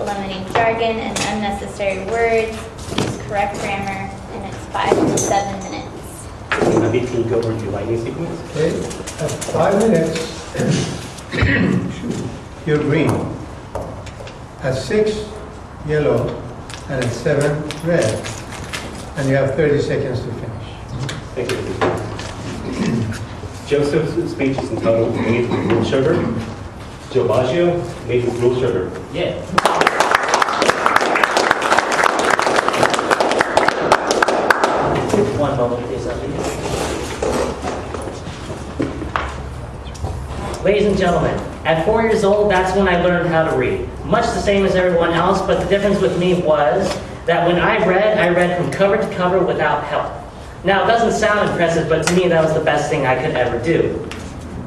eliminate jargon and unnecessary words, use correct grammar, and it's 5 to 7 minutes. Navid, can you go over your writing sequence? Okay, at 5 minutes, you're green. At 6, yellow. And at 7, red. And you have 30 seconds to finish. Thank you. Joseph's speech is entitled Made with Real Sugar. Joe Boggio, Made with Real Sugar. Yeah. One moment, please, Ladies and gentlemen, at 4 years old, that's when I learned how to read. Much the same as everyone else, but the difference with me was that when I read from cover to cover without help. Now, it doesn't sound impressive, but to me, that was the best thing I could ever do.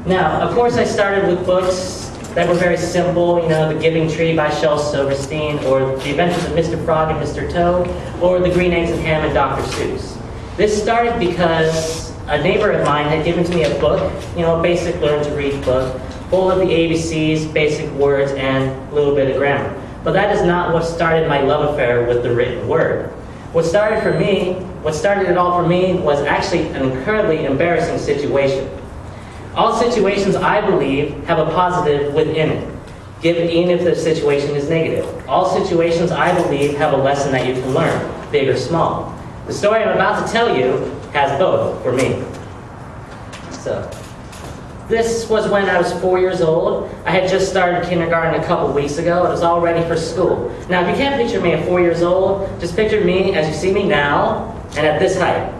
Now, of course, I started with books that were very simple, you know, The Giving Tree by Shel Silverstein, or The Adventures of Mr. Frog and Mr. Toad, or The Green Eggs and Ham and Dr. Seuss. This started because a neighbor of mine had given to me a book, you know, a basic learn-to-read book, full of the ABCs, basic words, and a little bit of grammar. But that is not what started my love affair with the written word. What started it all for me was actually an incredibly embarrassing situation. All situations, I believe, have a positive within it, even if the situation is negative. All situations, I believe, have a lesson that you can learn, big or small. The story I'm about to tell you has both for me. So, this was when I was 4 years old. I had just started kindergarten a couple weeks ago. I was all ready for school. Now, if you can't picture me at 4 years old, just picture me as you see me now, and at this height.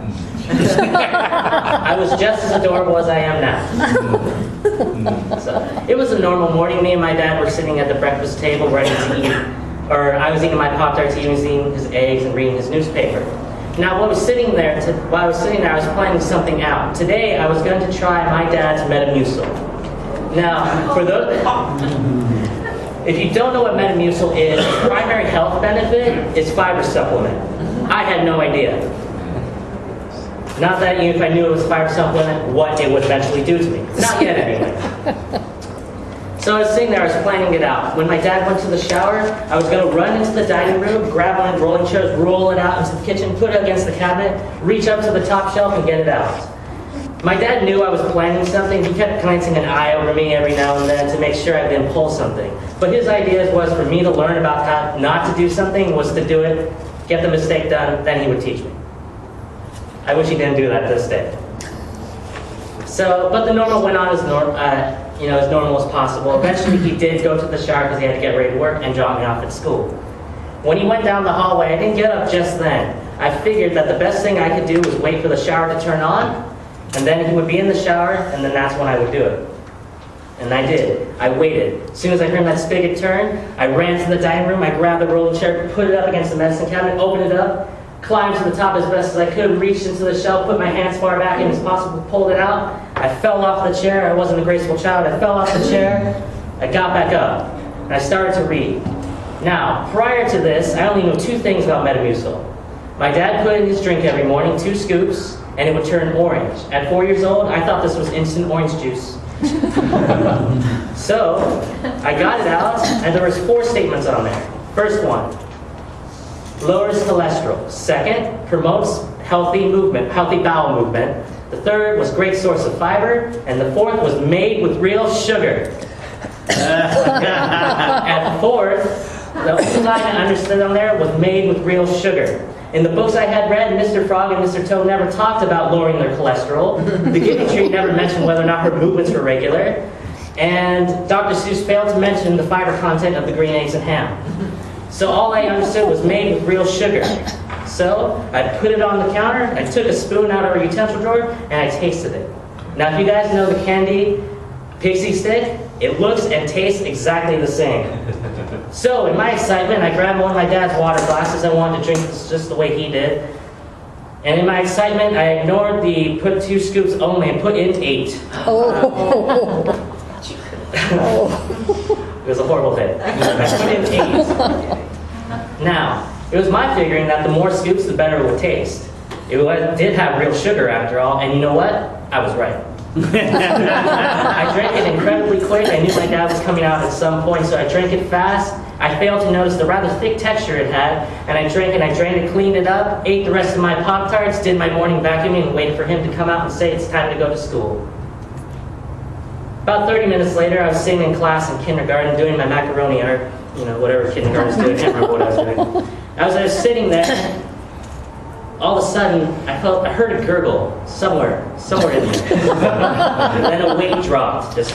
I was just as adorable as I am now. So, it was a normal morning. Me and my dad were sitting at the breakfast table ready to eat, or I was eating my Pop-Tarts, he was eating his eggs and reading his newspaper. Now, while I was sitting there, I was planning something out. Today, I was going to try my dad's Metamucil. Now, for those, if you don't know what Metamucil is, the primary health benefit is fiber supplement. I had no idea. Not that if I knew it was fiber supplement, what it would eventually do to me. Not yet, anyway. So I was sitting there, I was planning it out. When my dad went to the shower, I was going to run into the dining room, grab one of the rolling chairs, roll it out into the kitchen, put it against the cabinet, reach up to the top shelf and get it out. My dad knew I was planning something. He kept glancing an eye over me every now and then to make sure I didn't pull something. But his idea was for me to learn about how not to do something, was to do it, get the mistake done, then he would teach me. I wish he didn't do that this day. So, but the normal went on as normal as possible. Eventually he did go to the shower because he had to get ready to work and drop me off at school. When he went down the hallway, I didn't get up just then. I figured that the best thing I could do was wait for the shower to turn on, and then he would be in the shower, and then that's when I would do it. And I did. I waited. As soon as I heard that spigot turn, I ran to the dining room, I grabbed the rolling chair, put it up against the medicine cabinet, opened it up, climbed to the top as best as I could, reached into the shelf, put my hands far back in as possible, pulled it out. I fell off the chair. I wasn't a graceful child. I fell off the chair. I got back up, and I started to read. Now, prior to this, I only knew 2 things about Metamucil. My dad put in his drink every morning, 2 scoops, and it would turn orange. At 4 years old, I thought this was instant orange juice. So, I got it out, and there was 4 statements on there. First one, lowers cholesterol. Second, promotes healthy bowel movement. The third was great source of fiber. And the fourth was made with real sugar. And fourth, the only line I understood on there was made with real sugar. In the books I had read, Mr. Frog and Mr. Toad never talked about lowering their cholesterol. The Giving Tree never mentioned whether or not her movements were regular. And Dr. Seuss failed to mention the fiber content of the green eggs and ham. So all I understood was made with real sugar. So I put it on the counter, I took a spoon out of a utensil drawer, and I tasted it. Now if you guys know the candy Pixie Stick, it looks and tastes exactly the same. So in my excitement, I grabbed one of my dad's water glasses. I wanted to drink this just the way he did. And in my excitement, I ignored the put 2 scoops only and put in 8. It was a horrible hit. I put in 8. Now, it was my figuring that the more scoops, the better it would taste. It did have real sugar after all, and you know what? I was right. I drank it incredibly quick. I knew my dad was coming out at some point, so I drank it fast, I failed to notice the rather thick texture it had, and I drank and I drained it, cleaned it up, ate the rest of my Pop-Tarts, did my morning vacuuming, and waited for him to come out and say it's time to go to school. About 30 minutes later, I was sitting in class in kindergarten doing my macaroni art, whatever kindergartens do, I can't remember what I was doing. As I was sitting there, all of a sudden, I heard a gurgle somewhere in there. And then a weight dropped, just...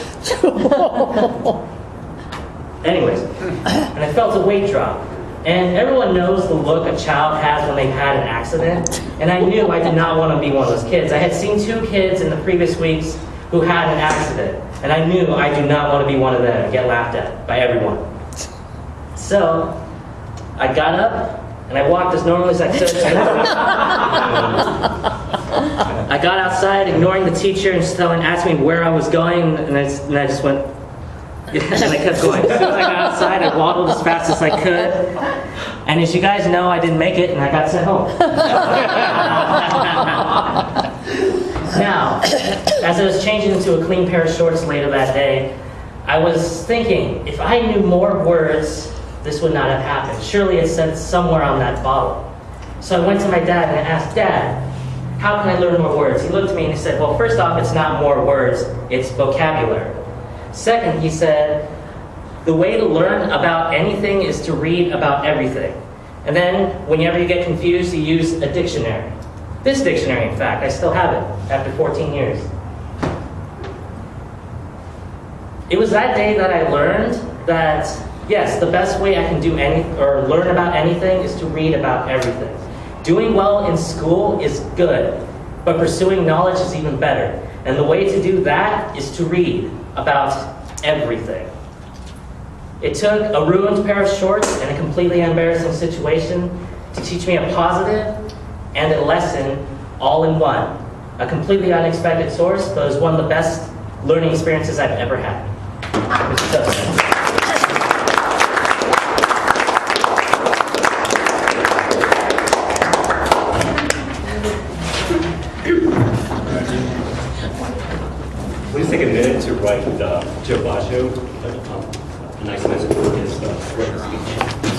Anyways, and I felt a weight drop. And everyone knows the look a child has when they've had an accident. And I knew I did not want to be one of those kids. I had seen 2 kids in the previous weeks who had an accident. And I knew I do not want to be one of them and get laughed at by everyone. So, I got up, and I walked as normally as I could. I got outside, ignoring the teacher, and someone asked me where I was going, and I just went, and I kept going. As soon as I got outside, I waddled as fast as I could. And as you guys know, I didn't make it, and I got sent home. Now, as I was changing into a clean pair of shorts later that day, I was thinking, if I knew more words, this would not have happened. Surely it said somewhere on that bottle. So I went to my dad and I asked, Dad, how can I learn more words? He looked at me and he said, well, first off, it's not more words, it's vocabulary. Second, he said, the way to learn about anything is to read about everything. And then, whenever you get confused, you use a dictionary. This dictionary, in fact, I still have it after 14 years. It was that day that I learned that, yes, the best way I can do learn about anything is to read about everything. Doing well in school is good, but pursuing knowledge is even better. And the way to do that is to read about everything. It took a ruined pair of shorts and a completely embarrassing situation to teach me a positive and a lesson all in one. A completely unexpected source, but it was one of the best learning experiences I've ever had. Mr. Toastmasters. Please take a minute to write Boggio a nice message for his speech.